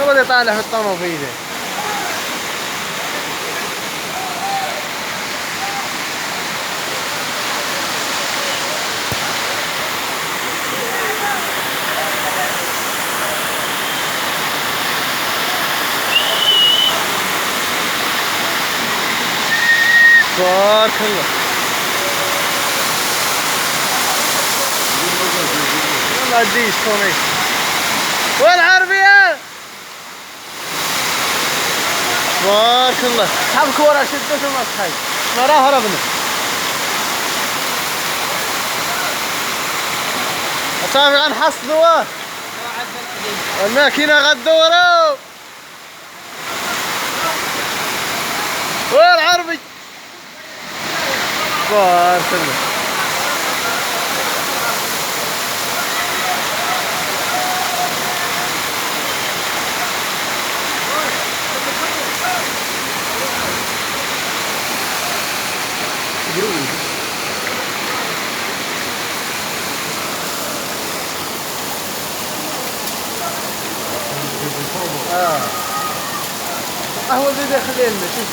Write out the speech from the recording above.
يقعد يطالع في الطوموبيله. بارك الله. والله ديش كوني والعربية. بارك الله. سحب كورة شدته ما تخيل مراه هربنا. أصابي عن حصدوا الماكينة غدوروا والعربي. بارك الله. هو اللي داخل لنا شوف.